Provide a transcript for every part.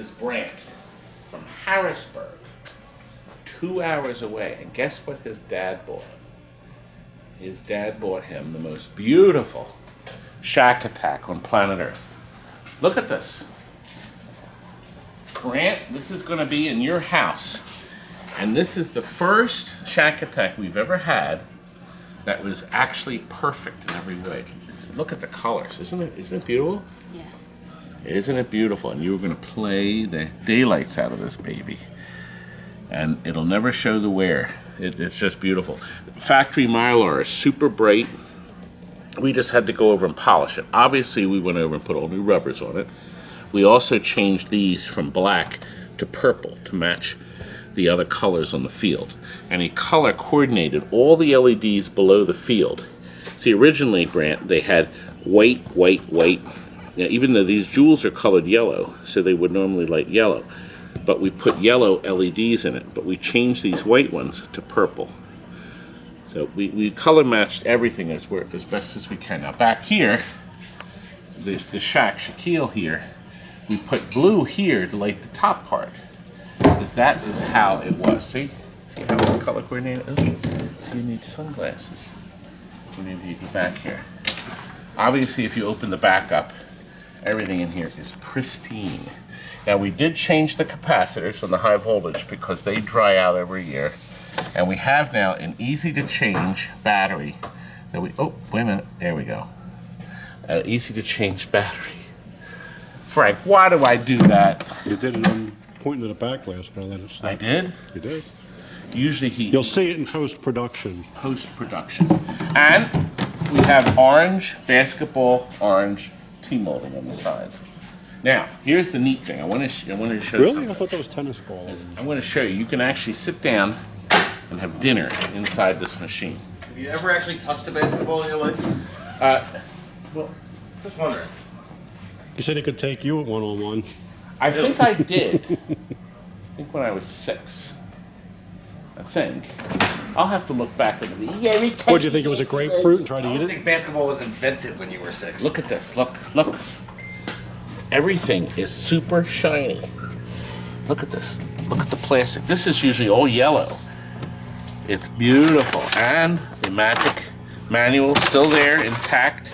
is Brant from Harrisburg, 2 hours away. And guess what his dad bought? His dad bought him the most beautiful SHAQ ATTAQ on planet Earth. Look at this. Brant, this is going to be in your house. And this is the first SHAQ ATTAQ we've ever had that was actually perfect in every way. Look at the colors. Isn't it beautiful? Yeah. Isn't it beautiful? And you were going to play the daylights out of this baby. And it'll never show the wear. It's just beautiful. Factory Mylar is super bright. We just had to go over and polish it. Obviously, we went over and put all new rubbers on it. We also changed these from black to purple to match the other colors on the field. And he color coordinated all the LEDs below the field. See, originally, Brant, they had white, white, white. Now, even though these jewels are colored yellow, so they would normally light yellow. But we put yellow LEDs in it, but we changed these white ones to purple. So we color matched everything as best as we can. Now back here, the SHAQ here, we put blue here to light the top part. Because that is how it was. See how it's color coordinated? Okay. So you need sunglasses. You need to be back here. Obviously, if you open the back up, everything in here is pristine. Now we did change the capacitors on the high voltage because they dry out every year. And we have now an easy to change battery that oh, wait a minute, there we go. Easy to change battery. Frank, why do I do that? You did it on pointing to the back last, but I let it stop. I did? You did. Usually You'll see it in post-production. Post-production. And we have orange, basketball, orange T-molding on the sides. Now, here's the neat thing. I want to show you Really? something. I thought that was tennis balls. I'm going to show you. You can actually sit down and have dinner inside this machine. Have you ever actually touched a basketball in your life? Well, Just wondering. You said it could take you one-on-one. I think I did. I think when I was 6. I think. I'll have to look back at the. Yeah, What'd you think? It was a grapefruit and try I to eat don't it? think basketball was invented when you were 6. Look at this. Look. Everything is super shiny. Look at this. Look at the plastic. This is usually all yellow. It's beautiful. And the magic manual still there, intact.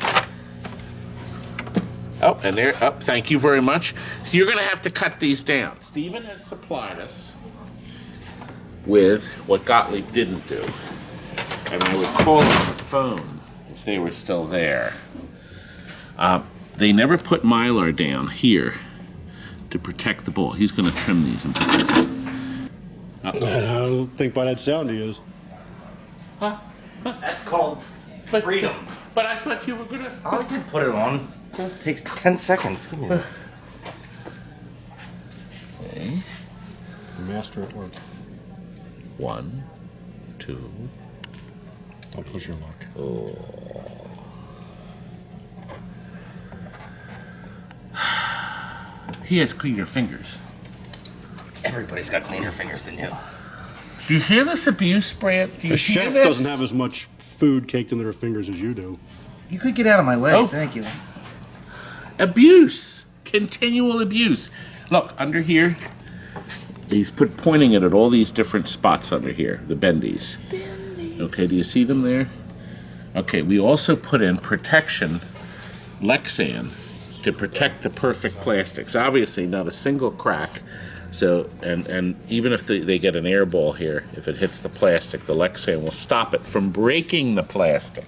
Oh, and there. Oh, thank you very much. So you're going to have to cut these down. Stephen has supplied us with what Gottlieb didn't do. And I would call them the phone if they were still there. They never put Mylar down here to protect the ball. He's going to trim these and put these in. I don't think by that sound he is. Huh? That's called freedom. But I thought you were going to... I did put it on. It takes 10 seconds. Give me that. Okay. Master at work. 1, 2. Don't push your luck. Oh. He has cleaner fingers. Everybody's got cleaner fingers than you. Do you hear this abuse, Brant? Do you The hear chef this? doesn't have as much food caked into their fingers as you do. You could get out of my way. Oh. Thank you. Abuse. Continual abuse. Look, under here, he's pointing it at all these different spots under here, the bendies. Okay, do you see them there? Okay, we also put in protection Lexan to protect the perfect plastics. Obviously, not a single crack. So, and even if they get an air ball here, if it hits the plastic, the Lexan will stop it from breaking the plastic.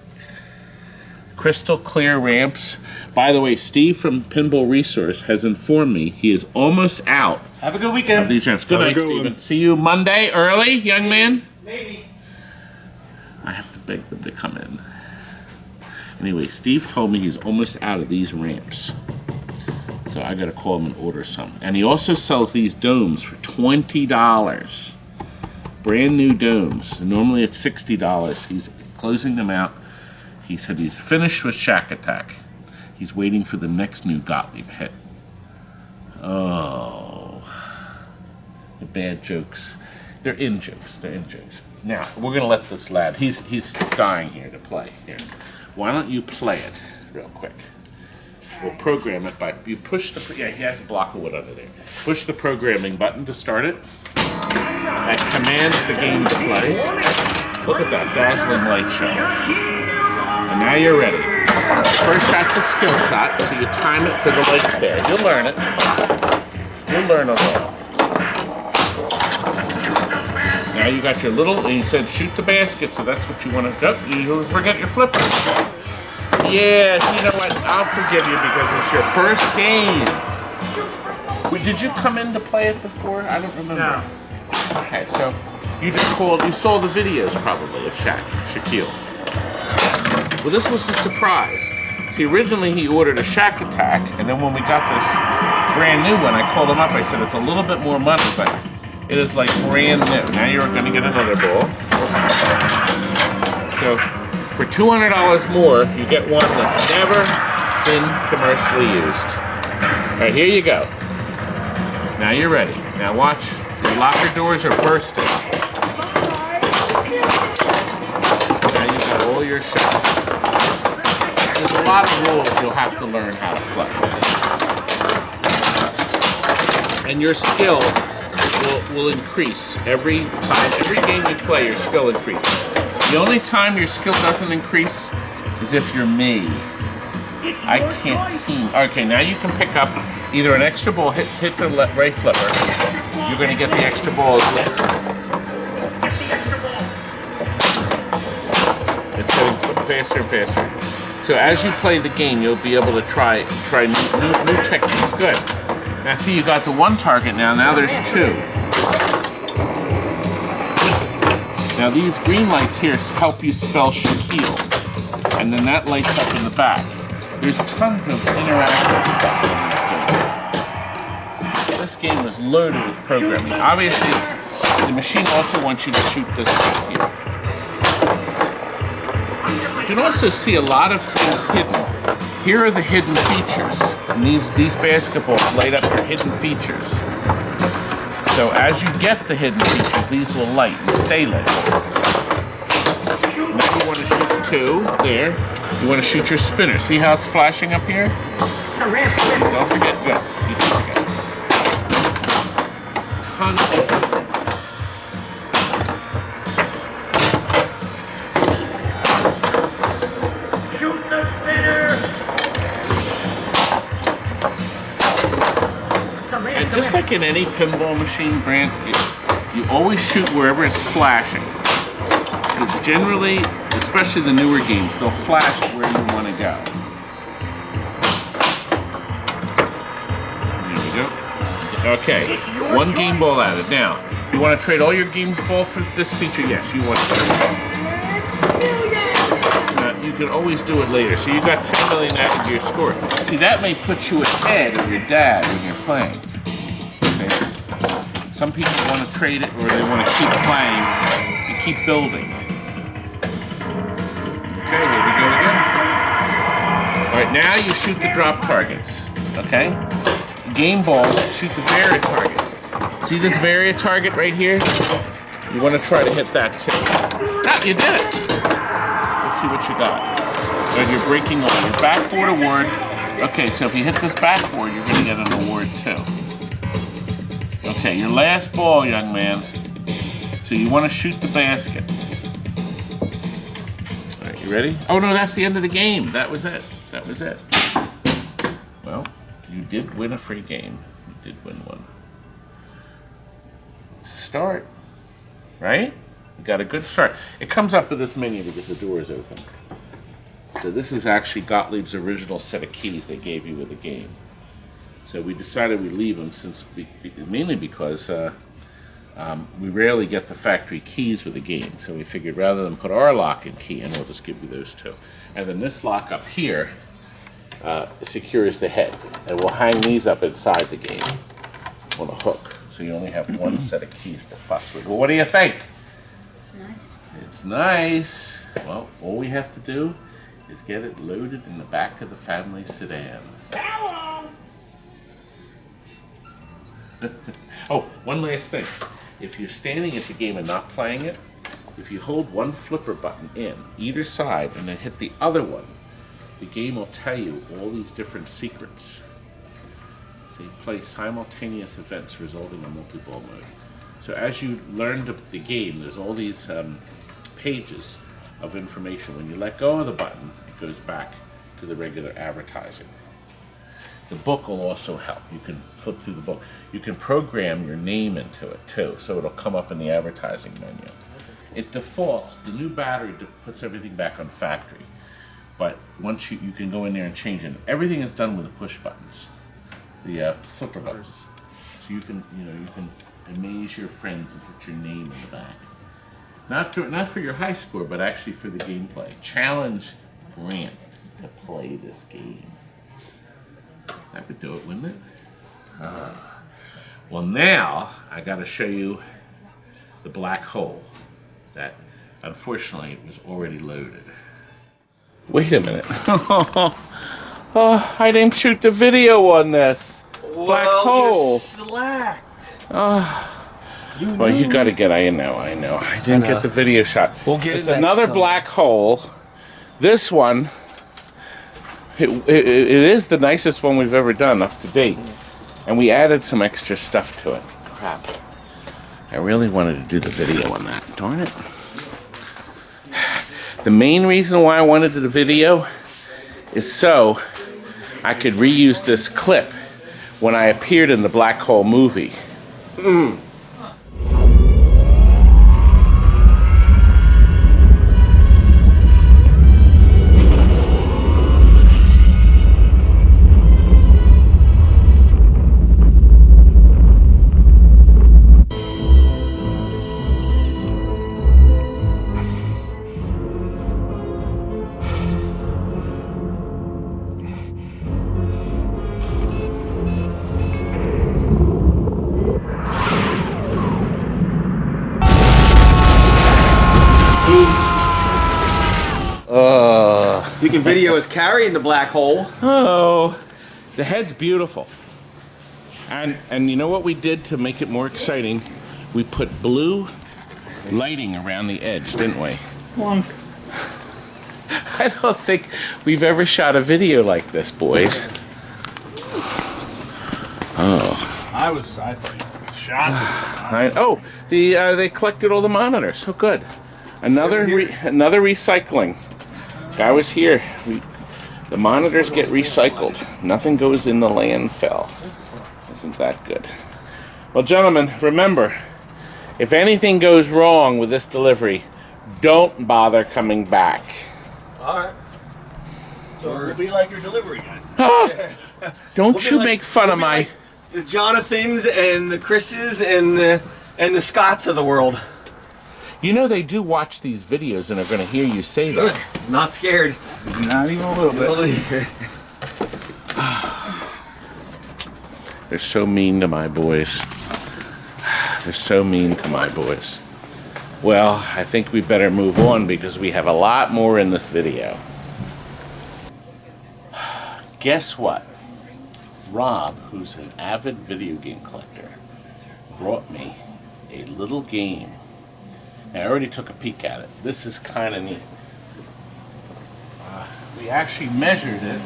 Crystal clear ramps. By the way, Steve from Pinball Resource has informed me he is almost out Have a good of weekend. these ramps. Good Have a night, good Stephen. one. See you Monday early, young man. Maybe. I have to beg them to come in. Anyway, Steve told me he's almost out of these ramps. So I gotta call him and order some. And he also sells these domes for $20. Brand new domes. Normally it's $60. He's closing them out. He said he's finished with SHAQ ATTAQ. He's waiting for the next new Gottlieb hit. Oh. The bad jokes. They're in jokes. They're in jokes. Now, we're gonna let this lad, he's dying here to play. Here. Why don't you play it real quick? will program it by, you push the, yeah, he has a block of wood under there. Push the programming button to start it. That commands the game to play. Look at that dazzling light show. And now you're ready. First shot's a skill shot, so you time it for the lights there. You'll learn it. You'll learn it all. Now you got your little, and you said shoot the basket, so that's what you want to do. You forget your flipper. Yes, you know what? I'll forgive you because it's your first game. Wait, did you come in to play it before? I don't remember. No. Okay, so you just called, you saw the videos probably of Shaquille. Well, this was a surprise. See, originally he ordered a SHAQ ATTAQ, and then when we got this brand new one, I called him up, I said, it's a little bit more money, but it is like brand new. Now you're gonna get another ball. So, for $200 more, you get one that's never been commercially used. All right, here you go. Now you're ready. Now watch, the locker doors are bursting. Now you got all your shots. There's a lot of rules you'll have to learn how to play. And your skill will increase every time. Every game you play, your skill increases. The only time your skill doesn't increase is if you're me. I can't see. Okay, now you can pick up either an extra ball, hit the right flipper. You're going to get the extra ball as well. It's getting faster and faster. So as you play the game, you'll be able to try new techniques. Good. Now see, you got the one target now. Now there's two. Now these green lights here help you spell Shaquille, and then that lights up in the back. There's tons of interactive stuff in this game. This game was loaded with programming. Obviously, the machine also wants you to shoot this here. You can also see a lot of things hidden. Here are the hidden features, and these basketballs light up your hidden features. So as you get the hidden features, these will light and stay lit. Now you want to shoot two, there. You want to shoot your spinner. See how it's flashing up here? Don't forget, good. You don't forget. Tons of shoot the spinner! And just like in any pinball machine, Brant, you always shoot wherever it's flashing. Because generally, especially the newer games, they'll flash where you want to go. There we go. Okay, one game ball added. Now, you want to trade all your games ball for this feature? Yes, you want to. You can always do it later. So you got 10 million added to your score. See, that may put you ahead of your dad when you're playing. Some people want to trade it, or they want to keep playing and keep building. Okay, here we go again. All right, now you shoot the drop targets. Okay, game balls shoot the varia target. See this varia target right here? You want to try to hit that too. Ah, you did it. Let's see what you got. Right, you're breaking on your backboard award. Okay, so if you hit this backboard, you're going to get an award too. Okay, your last ball, young man. So you want to shoot the basket. All right, you ready? Oh no, that's the end of the game. That was it. That was it. Well, you did win a free game. You did win one. It's a start, right? You got a good start. It comes up with this menu because the door is open. So this is actually Gottlieb's original set of keys they gave you with the game. So we decided we'd leave them mainly because we rarely get the factory keys with the game. So we figured rather than put our lock and key in, we'll just give you those two. And then this lock up here secures the head. And we'll hang these up inside the game on a hook. So you only have one set of keys to fuss with. Well, what do you think? It's nice. It's nice. Well, all we have to do is get it loaded in the back of the family sedan. Oh, one last thing. If you're standing at the game and not playing it, if you hold one flipper button in either side and then hit the other one, the game will tell you all these different secrets. So you play simultaneous events resulting in multi-ball mode. So as you learn the game, there's all these pages of information. When you let go of the button, it goes back to the regular advertising. The book will also help. You can flip through the book. You can program your name into it too, so it'll come up in the advertising menu. It defaults, the new battery puts everything back on factory. But once you can go in there and change it. Everything is done with the push buttons, the flipper buttons. So you can amaze your friends and put your name in the back. Not for your high score, but actually for the gameplay. Challenge Grant to play this game. That would do it, wouldn't it? Well, now I got to show you the black hole that, unfortunately, was already loaded. Wait a minute. Oh, I didn't shoot the video on this. Black hole. You slacked. Well, you got to get. I know. I didn't get the video shot. We'll get It's it next another time. black hole. This one. It is the nicest one we've ever done up to date. And we added some extra stuff to it. Crap. I really wanted to do the video on that. Darn it. The main reason why I wanted the video is so I could reuse this clip when I appeared in the Black Hole movie. You can video us carrying the black hole. Oh, the head's beautiful. And you know what we did to make it more exciting? We put blue lighting around the edge, didn't we? Plunk. I don't think we've ever shot a video like this, boys. I thought shot. They collected all the monitors. So good. Another recycling. Guy was here. The monitors get recycled. Nothing goes in the landfill. Isn't that good? Well, gentlemen, remember, if anything goes wrong with this delivery, don't bother coming back. Alright. So we'll be like your delivery guys. Don't you make fun of my... The Jonathans and the Chris's and the Scotts of the world. You know they do watch these videos and are going to hear you say that. Not scared. Not even a little bit. They're so mean to my boys. They're so mean to my boys. Well, I think we better move on because we have a lot more in this video. Guess what? Rob, who's an avid video game collector, brought me a little game. I already took a peek at it. This is kind of neat. We actually measured it,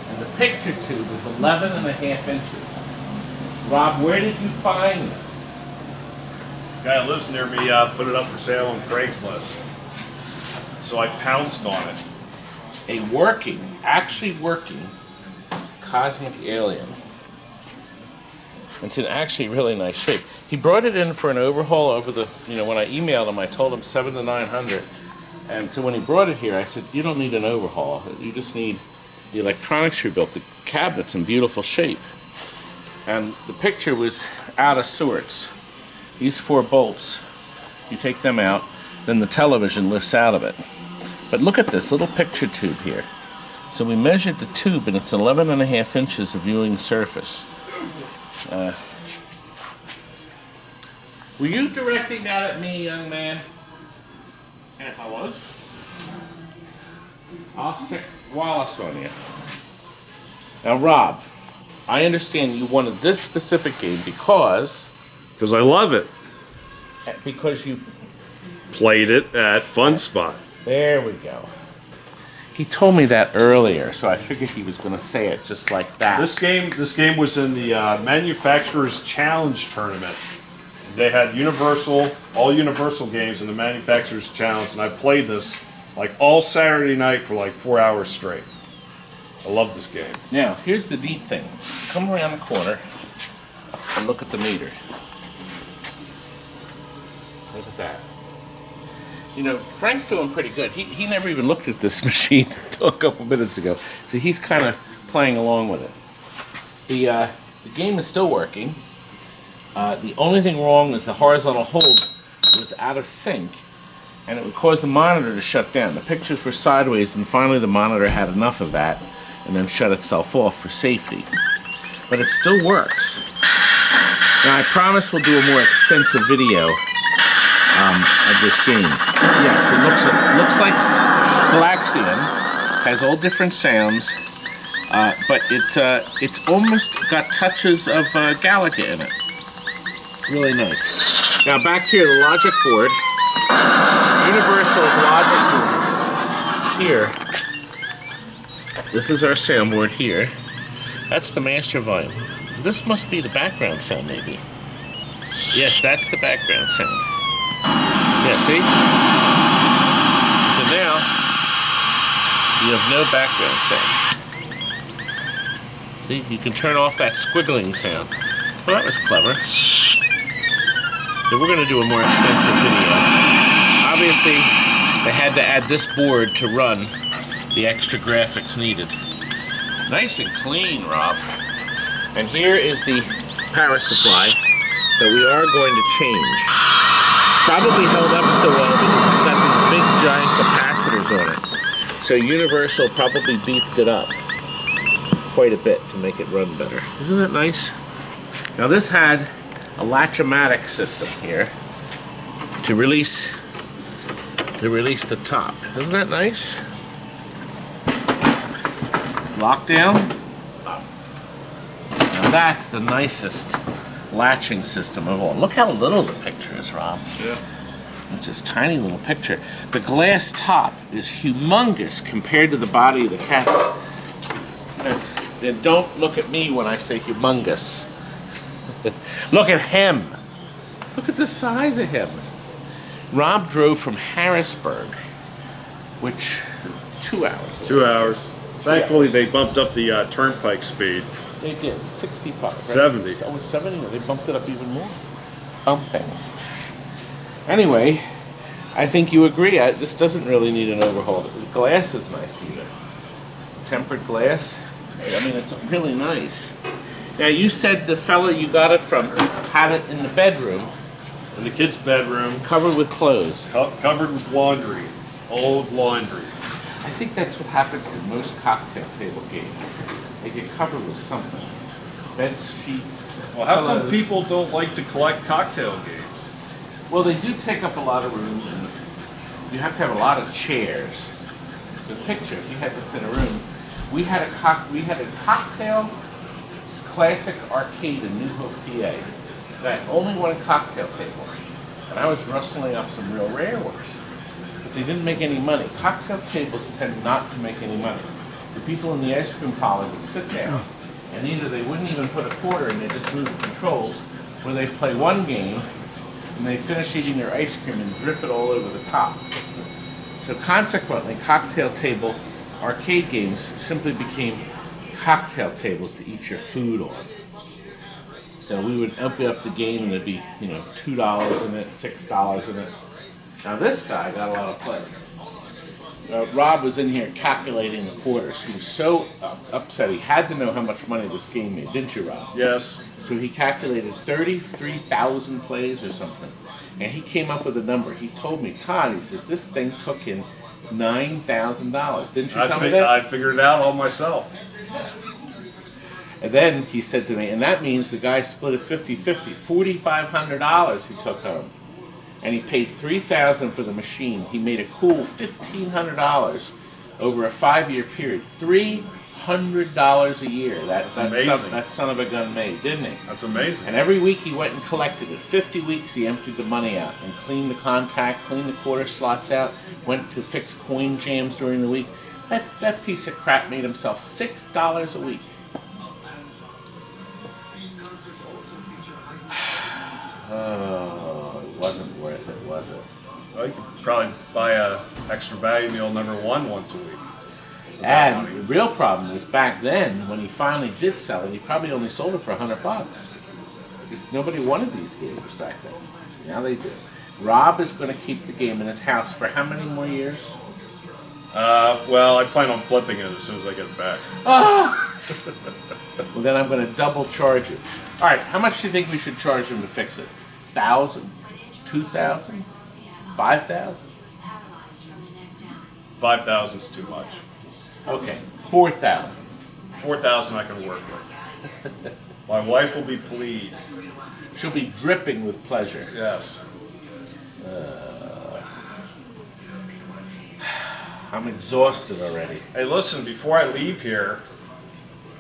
and the picture tube is 11.5 inches. Rob, where did you find this? Guy that lives near me put it up for sale on Craigslist. So I pounced on it. A actually working cosmic alien. It's in actually really nice shape. He brought it in for an overhaul over the, when I emailed him, I told him $700 to $900. And so when he brought it here, I said, you don't need an overhaul. You just need the electronics rebuilt. The cabinet's in beautiful shape. And the picture was out of sorts. These 4 bolts, you take them out, then the television lifts out of it. But look at this little picture tube here. So we measured the tube, and it's 11.5 inches of viewing surface. Were you directing that at me, young man? And if I was? I'll stick Wallace on you. Now, Rob, I understand you wanted this specific game because Because I love it. you... Played it at Fun Spot. There we go. He told me that earlier, so I figured he was going to say it just like that. This game was in the Manufacturers Challenge tournament. They had all Universal games in the Manufacturers Challenge, and I played this like all Saturday night for like 4 hours straight. I love this game. Now, here's the neat thing. Come around the corner and look at the meter. Look at that. You know, Frank's doing pretty good. He never even looked at this machine until a couple minutes ago, so he's kind of playing along with it. The game is still working. The only thing wrong is the horizontal hold was out of sync, and it would cause the monitor to shut down. The pictures were sideways, and finally the monitor had enough of that and then shut itself off for safety. But it still works. Now, I promise we'll do a more extensive video of this game. Yes, it looks like Galaxian, has all different sounds, but it's almost got touches of Galaga in it. Really nice. Now back here, the logic board, Universal's logic board here. This is our soundboard here. That's the master volume. This must be the background sound, maybe. Yes, that's the background sound. Yeah, see? So now, you have no background sound. See, you can turn off that squiggling sound. Well, that was clever. So we're going to do a more extensive video. Obviously, they had to add this board to run the extra graphics needed. Nice and clean, Rob. And here is the power supply that we are going to change. Probably held up so well because it's got these big giant capacitors on it. So Universal probably beefed it up quite a bit to make it run better. Isn't that nice? Now this had a latch-o-matic system here to release the top. Isn't that nice? Lockdown. Now that's the nicest latching system of all. Look how little the picture is, Rob. Yeah. It's this tiny little picture. The glass top is humongous compared to the body of the cat. And don't look at me when I say humongous. Look at him. Look at the size of him. Rob drove from Harrisburg, which 2 hours. 2 hours. Thankfully, they bumped up the turnpike speed. They did 65. Right? 70. Oh, 70. They bumped it up even more. Bumping. Anyway, I think you agree. This doesn't really need an overhaul. The glass is nice either. Tempered glass. I mean, it's really nice. Now, you said the fella you got it from had it in the bedroom. In the kids' bedroom. Covered with clothes. Covered with laundry. Old laundry. I think that's what happens to most cocktail table games. They get covered with something. Bed sheets. Well, how come pillows. people don't like to collect cocktail games? Well, they do take up a lot of room, and you have to have a lot of chairs. The picture, if you had this in a room, we had a cocktail classic arcade in New Hope, PA. That only wanted cocktail tables, and I was rustling up some real rare ones. But they didn't make any money. Cocktail tables tend not to make any money. The people in the ice cream parlor would sit down, and either they wouldn't even put a quarter in, they just move the controls, where they play one game, and they finish eating their ice cream and drip it all over the top. So consequently, cocktail table arcade games simply became cocktail tables to eat your food on. So we would open up the game and there'd be, $2 in it, $6 in it. Now this guy got a lot of play. Rob was in here calculating the quarters. He was so upset. He had to know how much money this game made, didn't you, Rob? Yes. So he calculated 33,000 plays or something. And he came up with a number. He told me, Todd, he says, this thing took in $9,000. Didn't you tell me that? I figured it out all myself. And then he said to me, and that means the guy split it 50-50. $4,500 he took home. And he paid $3,000 for the machine. He made a cool $1,500 over a 5-year period. $300 a year. That's amazing. That son of a gun made, didn't he? That's amazing. And every week he went and collected it. 50 weeks he emptied the money out and cleaned the contact, cleaned the quarter slots out, went to fix coin jams during the week. That piece of crap made himself $6 a week. Oh, it wasn't worth it, was it? Well, you could probably buy a extra value meal #1 once a week. with that And money. the real problem is back then, when he finally did sell it, he probably only sold it for $100. Because nobody wanted these games back then. Now they do. Rob is going to keep the game in his house for how many more years? Well, I plan on flipping it as soon as I get it back. Ah! Well, then I'm going to double charge you. All right, how much do you think we should charge him to fix it? 1,000? 2,000? 5,000? 5,000's too much. Okay, 4,000. 4,000 I can work with. My wife will be pleased. She'll be dripping with pleasure. Yes. I'm exhausted already. Hey, listen, before I leave here,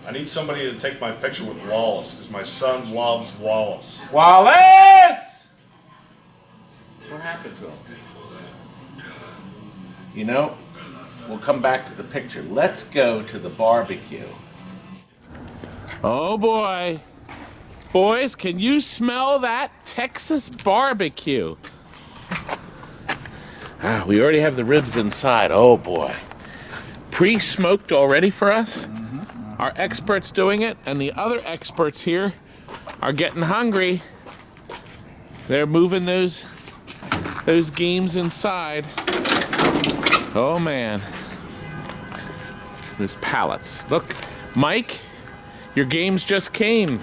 I need somebody to take my picture with Wallace, because my son loves Wallace. Wallace! What happened to him? You know, we'll come back to the picture. Let's go to the barbecue. Oh boy. Boys, can you smell that Texas barbecue? Ah, we already have the ribs inside. Oh boy. Pre-smoked already for us? Our experts doing it, and the other experts here are getting hungry. They're moving those games inside. Oh man. There's pallets. Look, Mike, your games just came.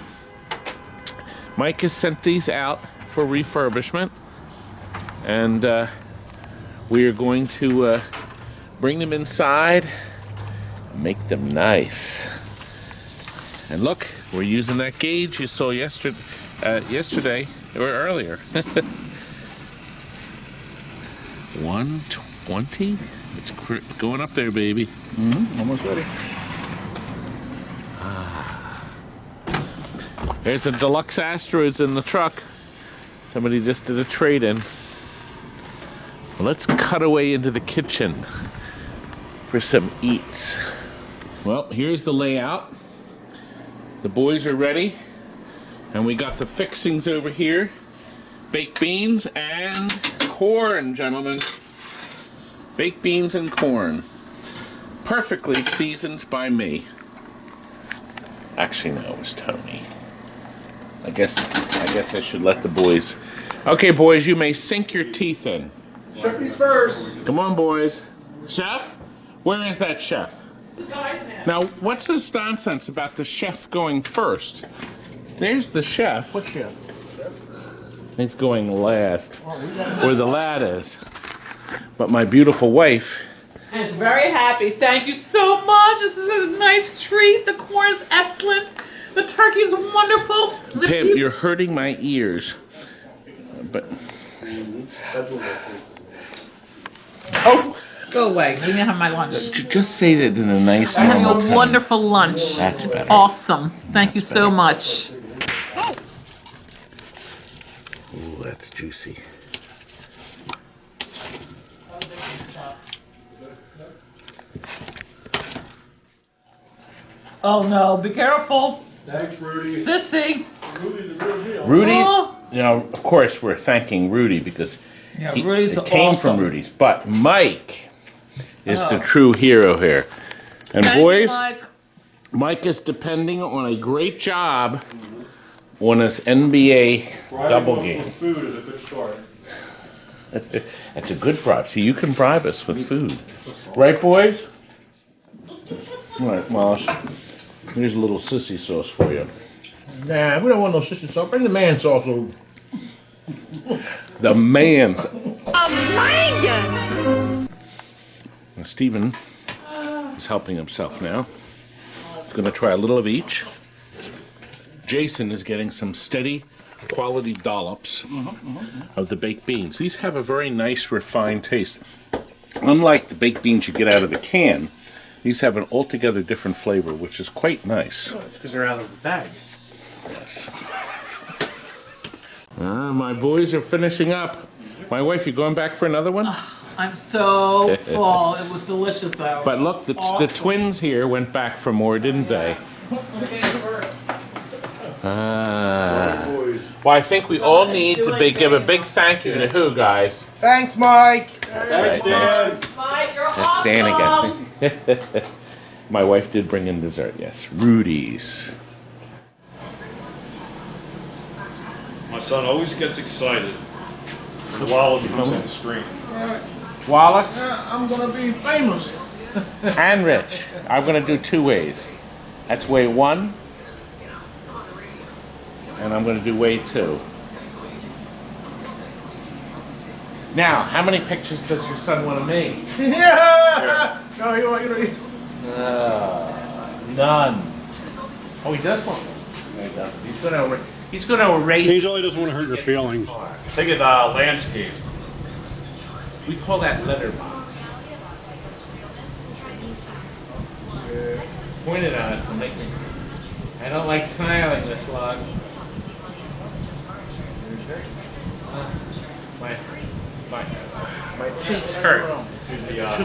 Mike has sent these out for refurbishment, and we are going to bring them inside and make them nice. And look, we're using that gauge you saw yesterday or earlier. 120? It's going up there, baby. Almost ready. There's a deluxe Astros in the truck. Somebody just did a trade-in. Well, let's cut away into the kitchen for some eats. Well, here's the layout. The boys are ready. And we got the fixings over here. Baked beans and corn, gentlemen. Baked beans and corn. Perfectly seasoned by me. Actually, no, it was Tony. I guess I should let the boys. Okay, boys, you may sink your teeth in. Check these first. Come on, boys. Chef? Where is that chef? Now, what's this nonsense about the chef going first? There's the chef. What chef? He's going last. Where the lad is. But my beautiful wife. It's very happy. Thank you so much. This is a nice treat. The corn is excellent. The turkey is wonderful. The Pim, beef- you're hurting my ears. But. Oh! Go away. Let me have my lunch. Just say that in a nice, I'm having normal a tone. wonderful lunch. That's It's better. awesome. Thank you so much. Ooh, that's juicy. Oh no, be careful. Thanks, Rudy. Sissy. Rudy, Oh. you know, of course we're thanking Rudy because Yeah, Rudy's it came awesome. from Rudy's. But Mike is the true hero here. And Thank you, boys, Mike. Mike is depending on a great job on his NBA double game. Food is a good start. That's a good bribe. See, you can bribe us with food. Right, boys? All right, Mosh. Here's a little sissy sauce for you. Nah, we don't want no sister sauce. Bring the man sauce over. The man's. Amazing! Now, Stephen is helping himself now. He's going to try a little of each. Jason is getting some steady quality dollops of the baked beans. These have a very nice refined taste. Unlike the baked beans you get out of the can, these have an altogether different flavor, which is quite nice. It's because they're out of the bag. Yes. My boys are finishing up. My wife, you going back for another one? I'm so full. It was delicious, though. But look, the twins here went back for more, didn't they? Well, I think we all need to give a big thank you to who, guys? Thanks, Mike. That's right. Mike, you're That's Dan awesome. again. My wife did bring in dessert, yes. Rudy's. My son always gets excited when Wallace comes on the screen. Wallace I'm gonna be famous. and Rich. I'm going to do 2 ways. That's way 1. And I'm going to do way 2. Now, how many pictures does your son want to make? Yeah. No, you know. None. Oh, he does want one. No, he doesn't. He's going to erase. He really doesn't want to hurt your feelings. Take it landscape. We call that letterbox. Point it at us and make me. I don't like smiling this long. My cheeks hurt. It's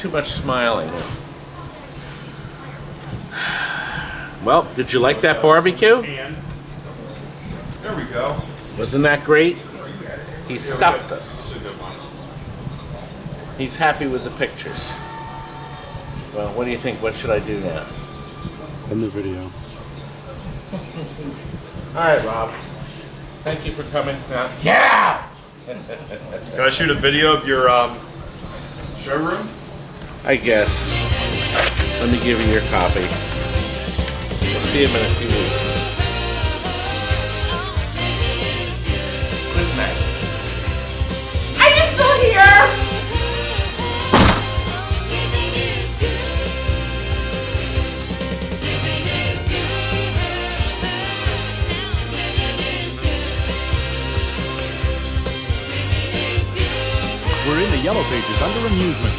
too much smiling. Well, did you like that barbecue? There we go. Wasn't that great? He stuffed us. He's happy with the pictures. Well, what do you think? What should I do now? In the video. All right, Rob. Thank you for coming. Yeah! Can I shoot a video of your showroom? I guess. Let me give you your copy. We'll see him in a few weeks. Good night. Are you still here? We're in the yellow pages under amusement.